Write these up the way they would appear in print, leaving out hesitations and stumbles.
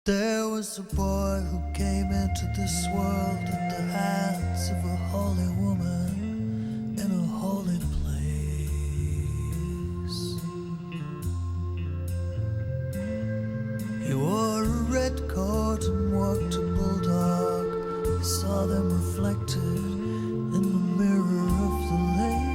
There was a boy who came into this world in the hands of a holy woman in a holy place. He wore a red coat and walked a bulldog. He saw them reflected in the mirror of the lakes.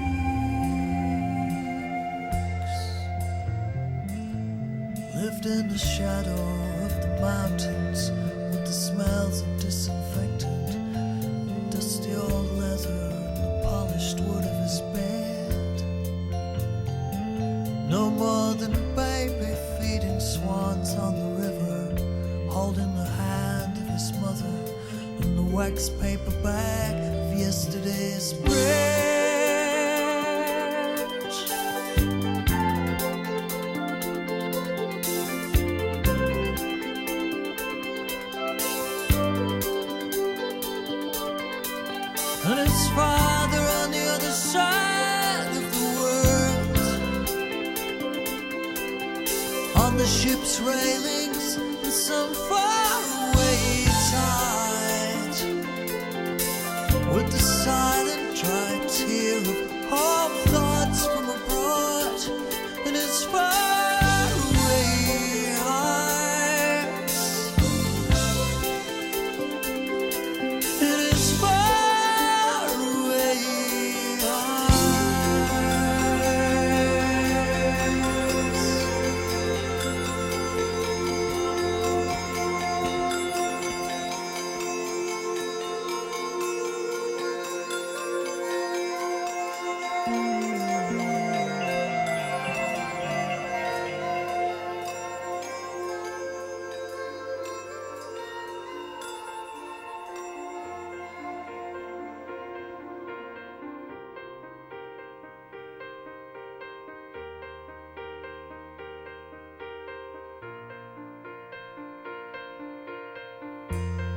Lived in the shadow of the mountains with the smells of disinfectant, dusty old leather and the polished wood of his bed. No more than a baby feeding swans on the river, holding the hand of his mother and the wax paper bag of yesterday's bread. And his father on the other side of the world, on the ship's railings in some faraway tide, with the silent dry tear of home thoughts from abroad in his faraway eyes. In his faraway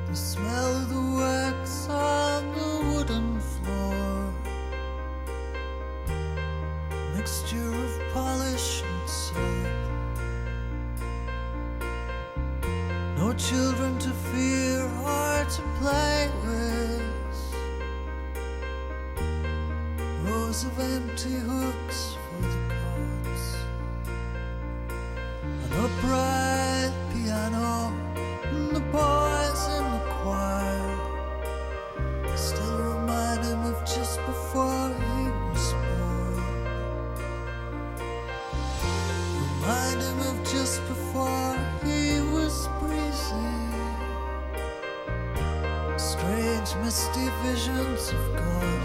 the smell of the wax on the wooden floor, mixture of polish and soap. No children to fear or to play with, rows of empty hooks for the coats, an upright piano, and the boys in the choir still remind him of just before he was born. Remind him of just before he was breathing. Strange misty visions of God.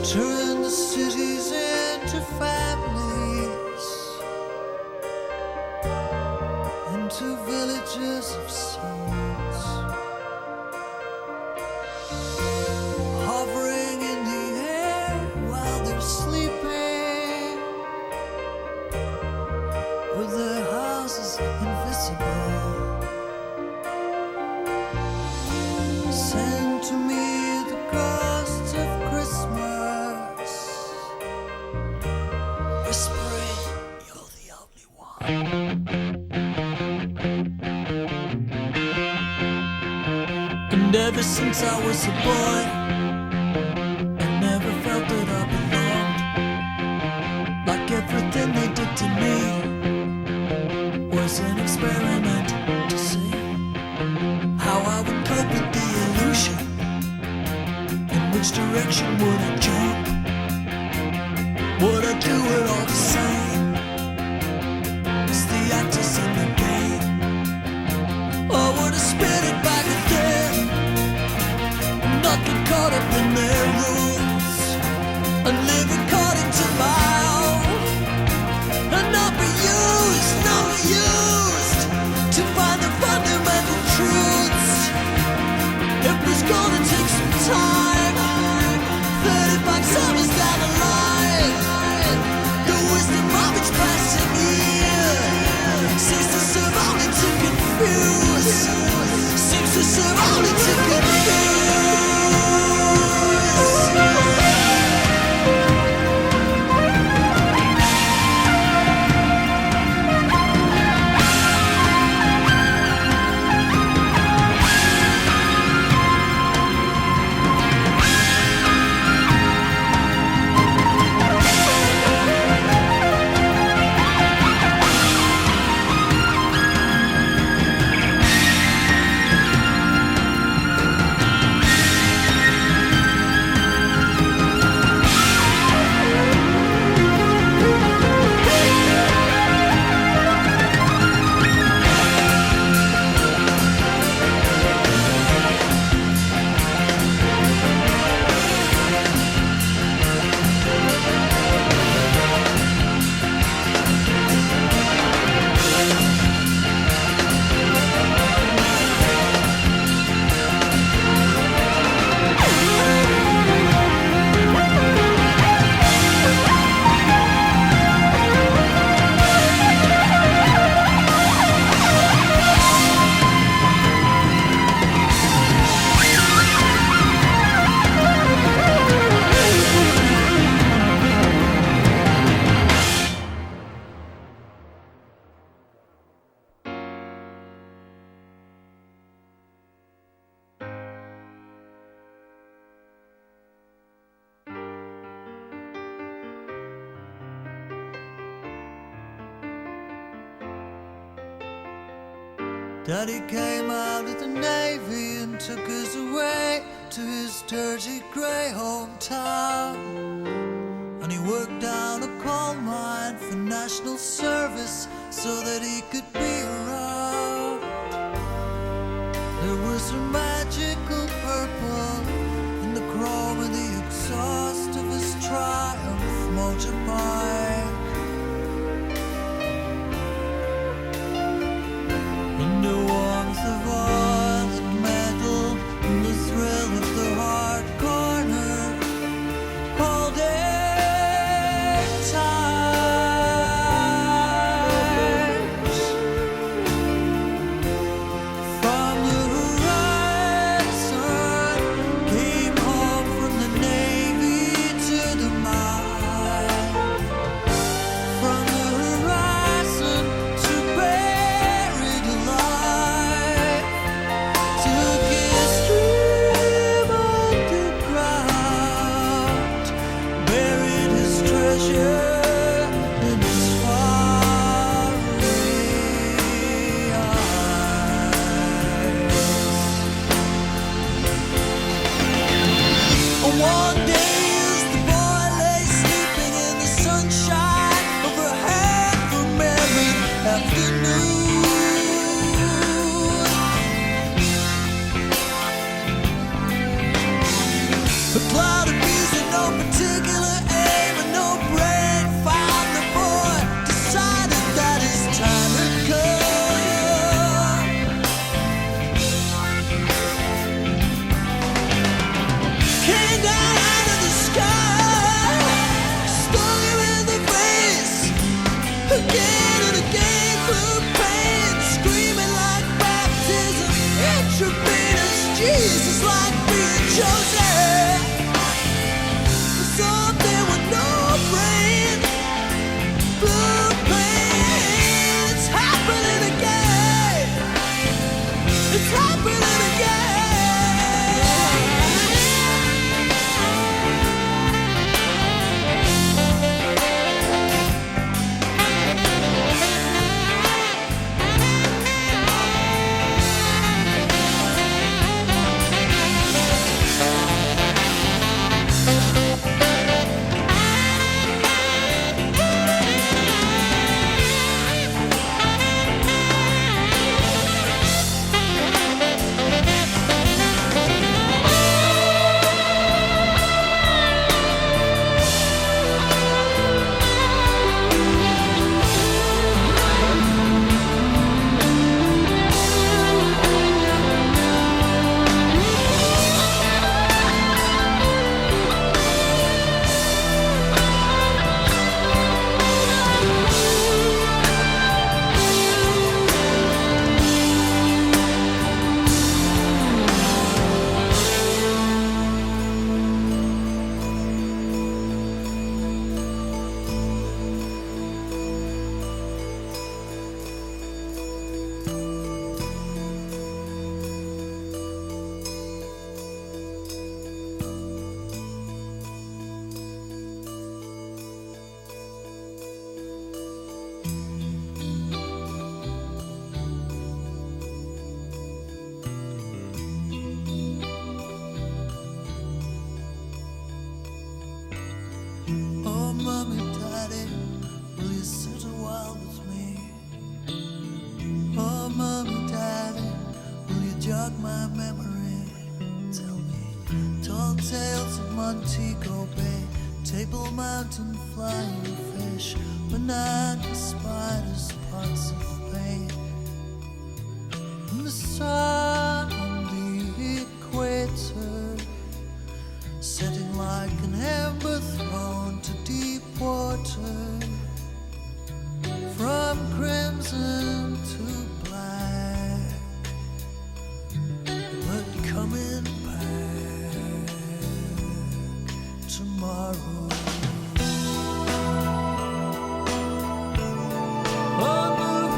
Turn the cities into families, into villages of souls, hovering in the air while they're sleeping, with their houses invisible. Send to me the ghosts of Christmas, whispering, you're the only one. And ever since I was a boy, I never felt that I belonged. Like everything they did to me was an experiment to see how I would cope with the illusion. In which direction would I jump? Would I do it all the same as the actors in the game? Or would I spin it back again, not get caught up in their rules, and live according to my own, and not be used to find the fundamental truths? It was gonna take some time, 35 summers down the line, the wisdom of each passing year seems to serve only to confuse, seems to serve only to confuse. Daddy came out of the Navy and took us away to his dirty grey hometown. And he worked down a coal mine for national service so that he could be around. There was a magical purple in the chrome of the exhaust of his Triumph motorbike. And the warmth of oiled metal and the thrill of the hard corner holding tight. From the horizon came home from the Navy to the mine. From the horizon to buried alive, took his dream underground, buried his treasure in his fiery eyes. One day as the boy lay sleeping in the sunshine of a half-American afternoon, a cloud of bees with no particular aim and no brain found the boy, decided that his time had come. Came down out of the sky, stung him in the face, again and again through pain, screaming like baptism, intravenous, Jesus like being chosen. Something with no brain, blue pain. It's happening again. It's happening again. Oh, mommy, daddy, will you sit a while with me? Oh, mommy, daddy, will you jog my memory? Tell me tall tales of Montego Bay, Table Mountain, flying fish, banana spiders, spots of pain, and the sun on the equator, setting like an ember thrown to deep water, from crimson to black, but coming back tomorrow. On the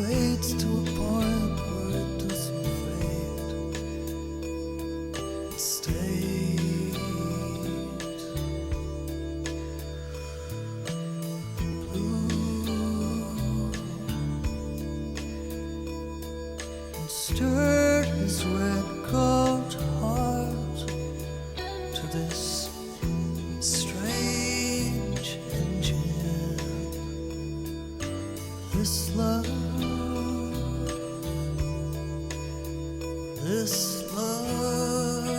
fades to a point where it doesn't fade. It stays blue and stirred his red coat heart to this strange engine. This love, this love,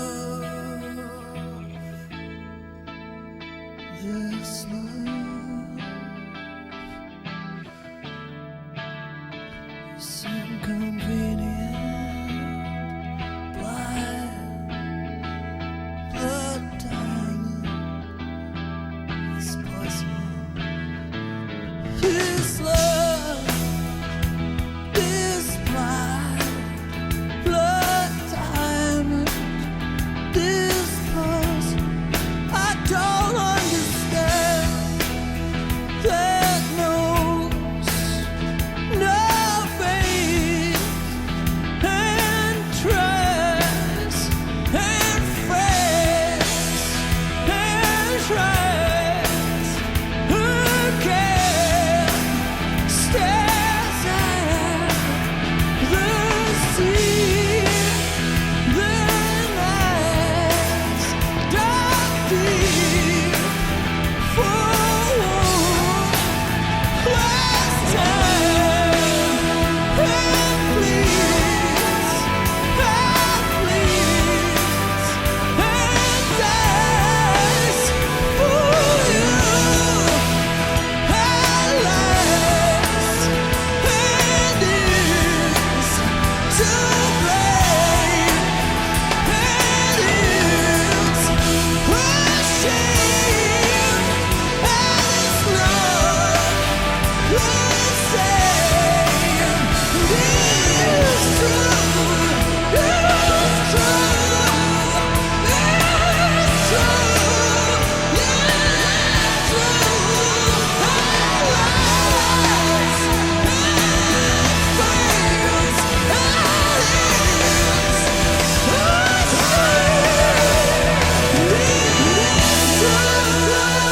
this love is inconvenient, blind, blood diamond is poison. This love is blind, blood diamond, this poison. I don't understand. That knows no faith and tries and frets and tries again, stares at the sea, the night's dark deep for last time. And please, and dies for you at last, and is to blame, and is ashamed, and it's not the same. It's true, it's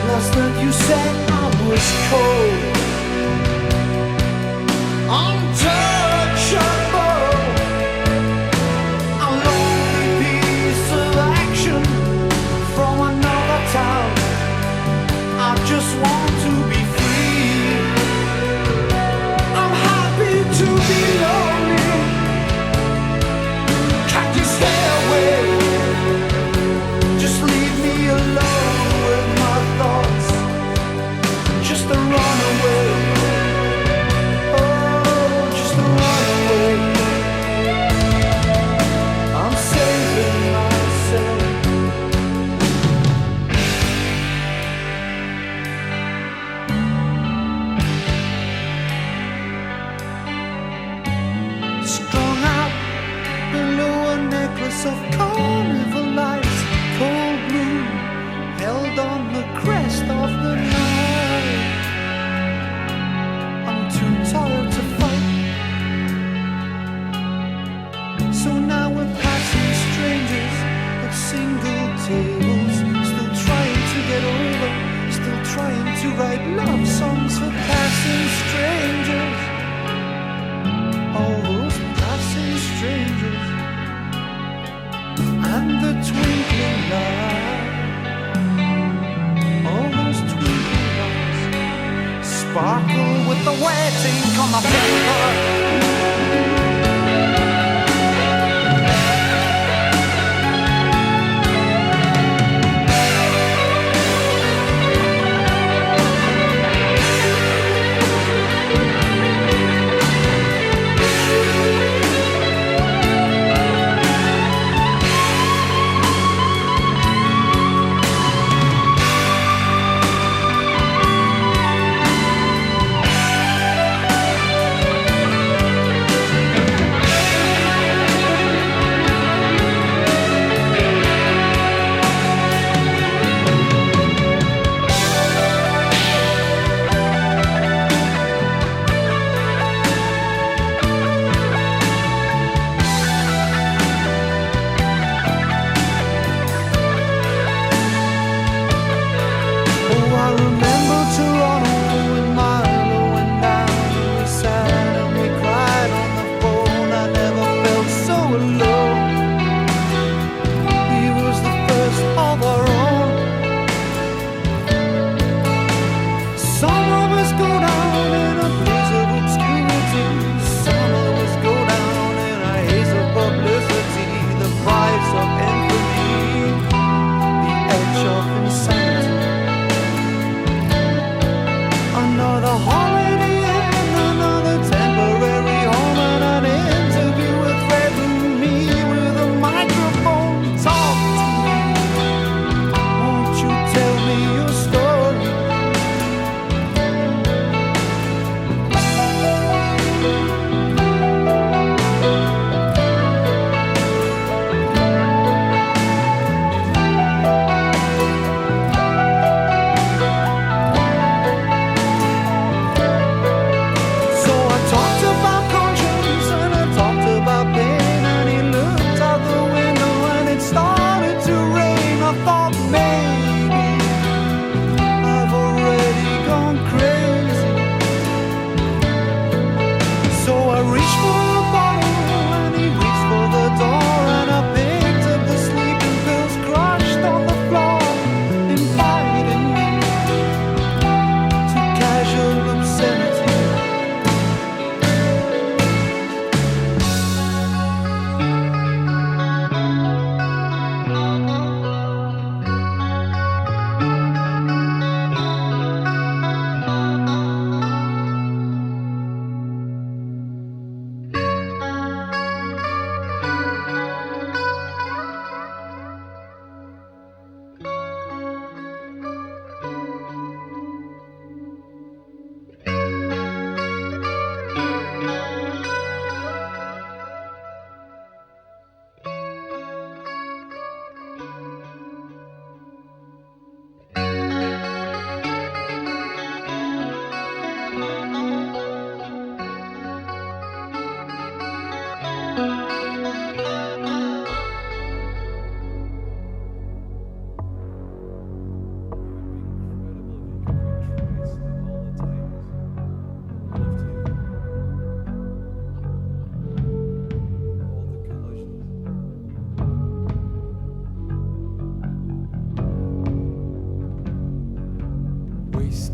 last night you said I was cold, untouchable, a lonely piece of action from another town. I just want to be free. I'm happy to be lonely. Can't you stay away? Just leave me alone with my thoughts, just to run away. Oh, just to run away. I'm saving myself. Strung out below a necklace of carnival lights, cold blue, held on the crest of the night. I'm too tired to fight, so now we're passing strangers at single tables, still trying to get over, still trying to write love songs for passing strangers. All those passing strangers and the twinkling light, all those twinkling lights sparkle with the wet ink on the paper.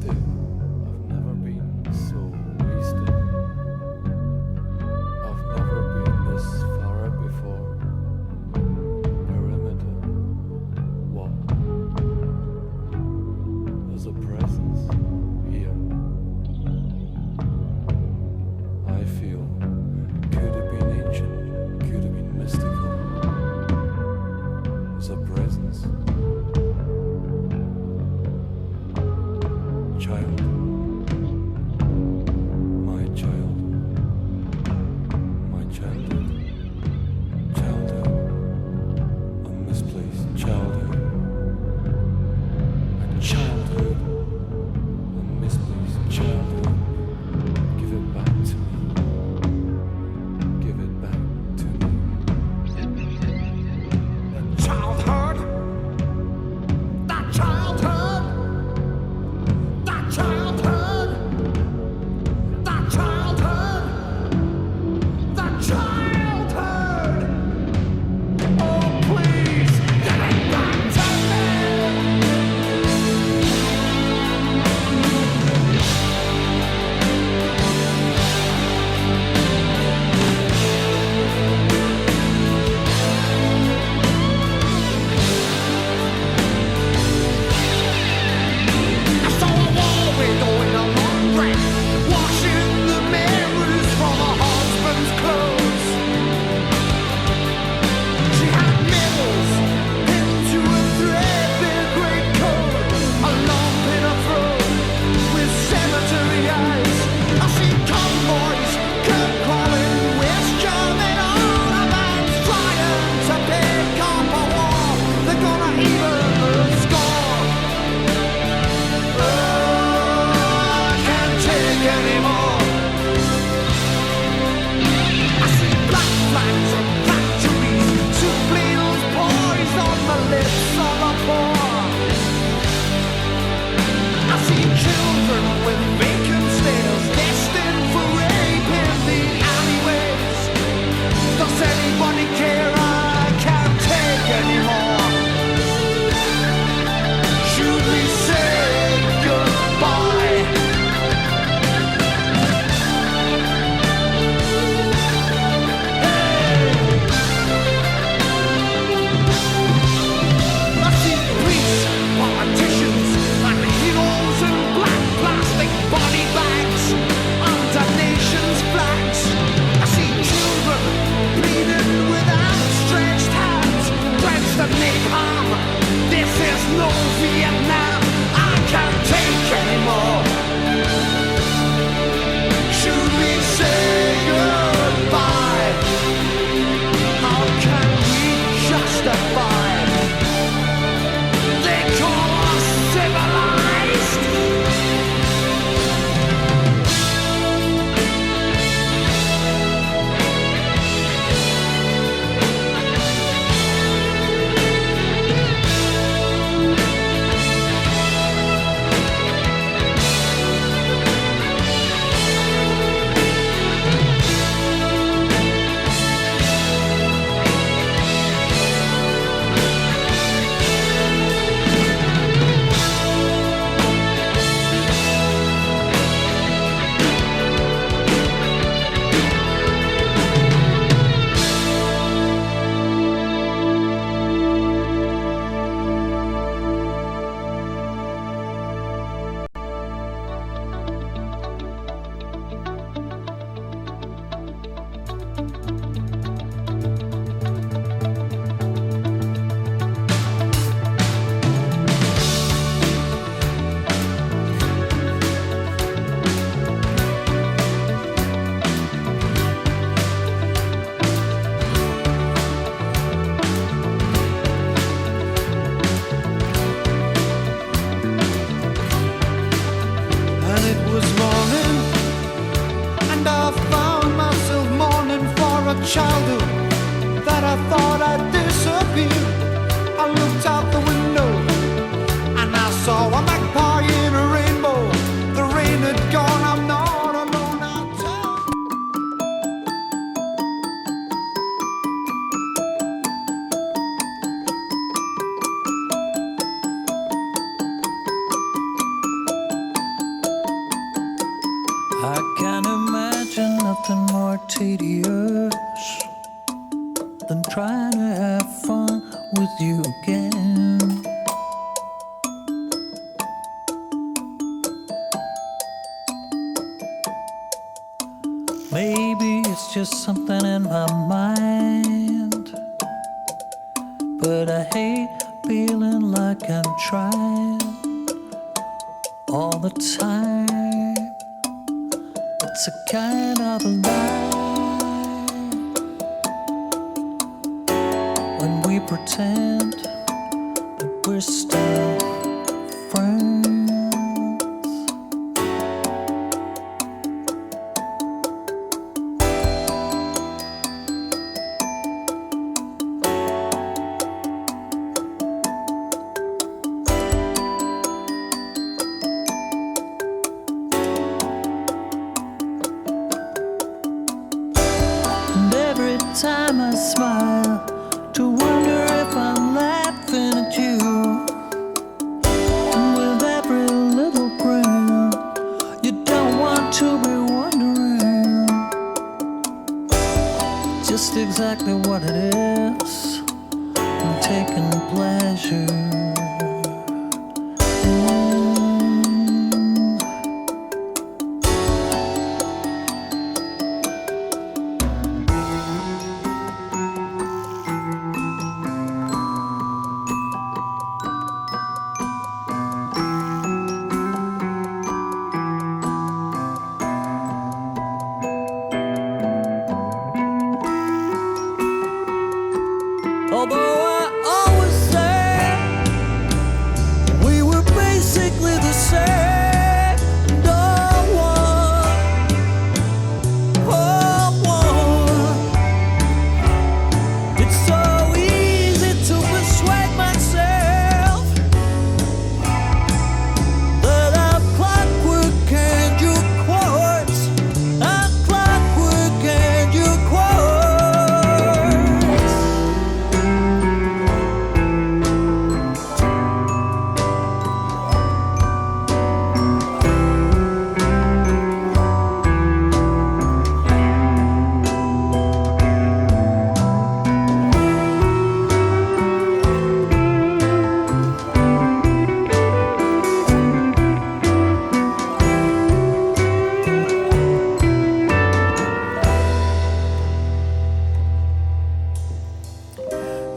Still, I've never been so wasted. I've never been this far out before. Perimeter. What? There's a presence here. I feel could have been ancient, could have been mystical. There's a presence. Child, my child, my childhood, childhood, a misplaced childhood, a childhood, a misplaced childhood. Give it back to me, give it back to me. Childhood, that childhood, that childhood, that childhood, that childhood. Oh, please, give it back to me. I saw a wall window in a laundrette, washing the mirrors from her husband's clothes. She had mirrors pinned to a threadbare greatcoat, a lump in her throat with cemetery eyes. I see convoys, curb crawling, waste jamming on a man's trying to pick up a wall. They're gonna even the score. Oh, I can't take anymore. I see black flags and factories, soup ladles poised on the lips of the poor. I see children with vacant stares, destined for rape in the alleyways. Does anybody care? I can't take anymore. Should we say goodbye? I see priests, politicians, and heroes in black plastic body bags under nations' flags. I see children bleeding with outstretched hands, drenched in napalm. This is no Vietnam. I can't take anymore. Should we say goodbye? How can we justify? They call us civilized. And it was morning, and I found myself mourning for a childhood that I thought I'd disappear. I looked out the window, and I saw a magpie in a rainbow. The rain had gone, I'm not alone now. tedious than trying to have fun with you again. Maybe it's just something in my mind, but I hate feeling like I'm trying all the time. It's a kind of a lie when we pretend that we're still friends. Time I smile to wonder if I'm laughing at you, and with every little grin you don't want to be wondering just exactly what it is I'm taking pleasure. Although I always say we were basically the same, no one. It's so easy to persuade myself that I'm clockwork and you're quartz. I'm clockwork and you're quartz.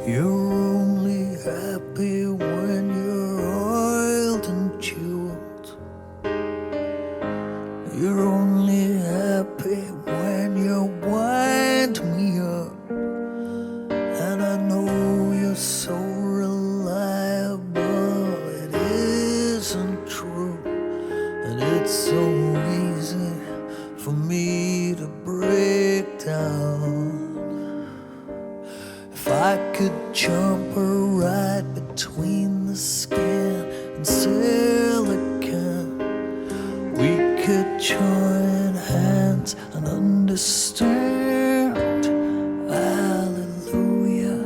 You're only happy when you're oiled and jeweled. You're only happy when you wind me up. And I know you're so reliable, it isn't true. And it's so easy for me to break down. If I could jump right between the skin and silicon, we could join hands and understand. Hallelujah.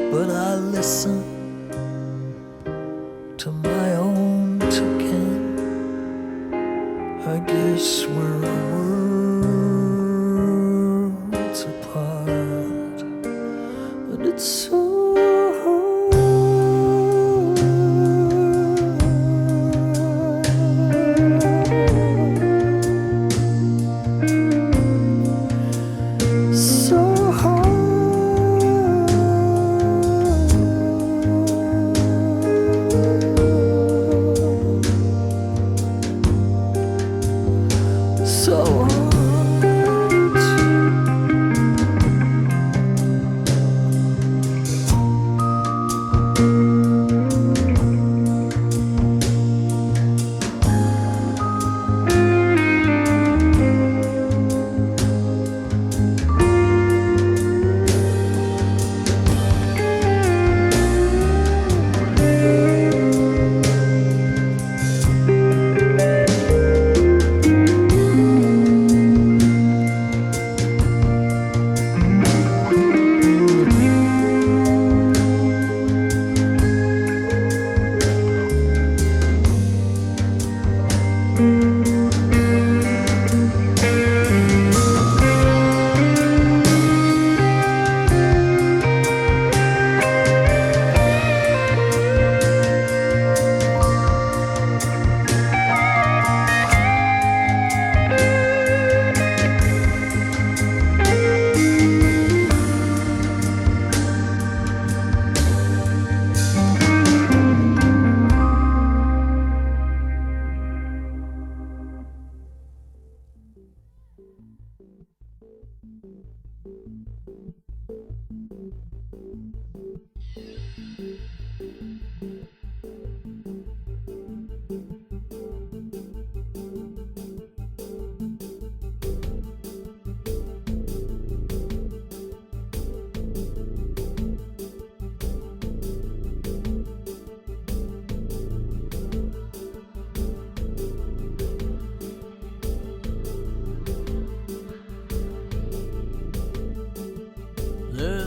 But I listen to my own ticking. I guess we're worlds apart, but it's so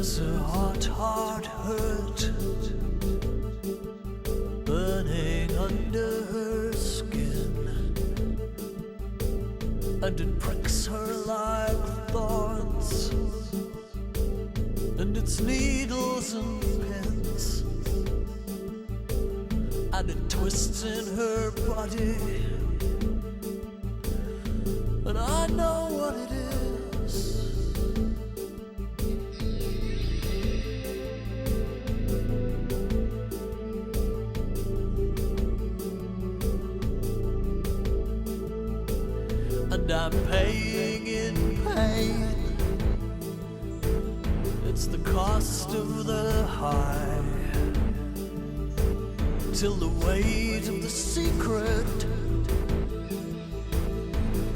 There's a hot heart hurt burning under her skin, and it pricks her like thorns, and it's needles and pins, and it twists in her body, and I know what it is. And I'm paying in pain. It's the cost of the high, till the weight of the secret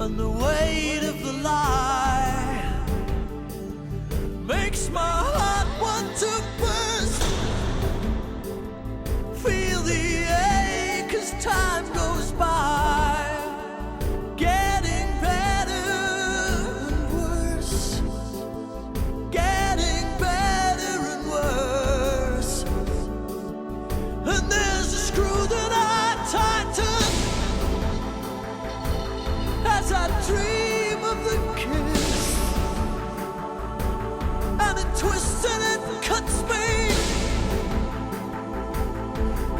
and the weight of the lie makes my heart want to burst. Feel the ache as time goes by. As I dream of the kiss, and it twists and it cuts me,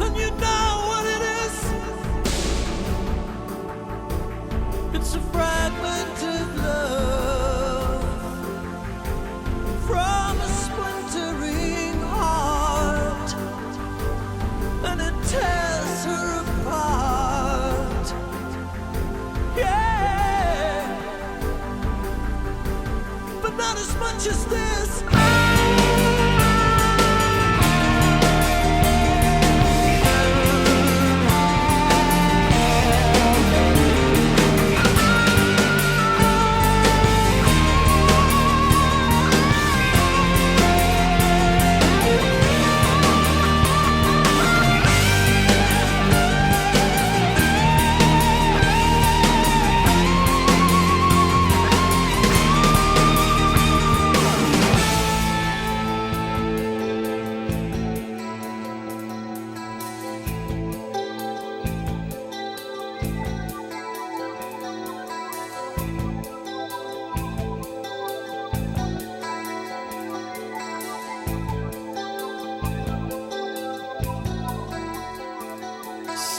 and you know what it is. It's a fragment of love from a splintering heart, and it tears her apart. Yeah. Not as much as this.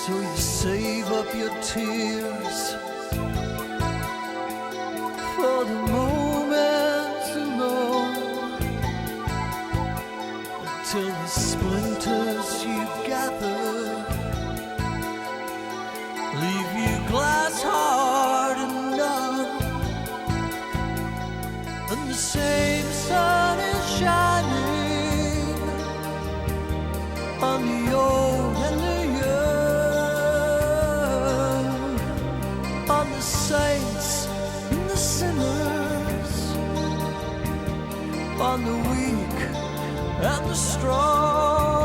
So you save up your tears for the moment alone, until the splinters you gather leave you glass hard and numb, and the same sun is shining on the old and the on the saints and the sinners, on the weak and the strong.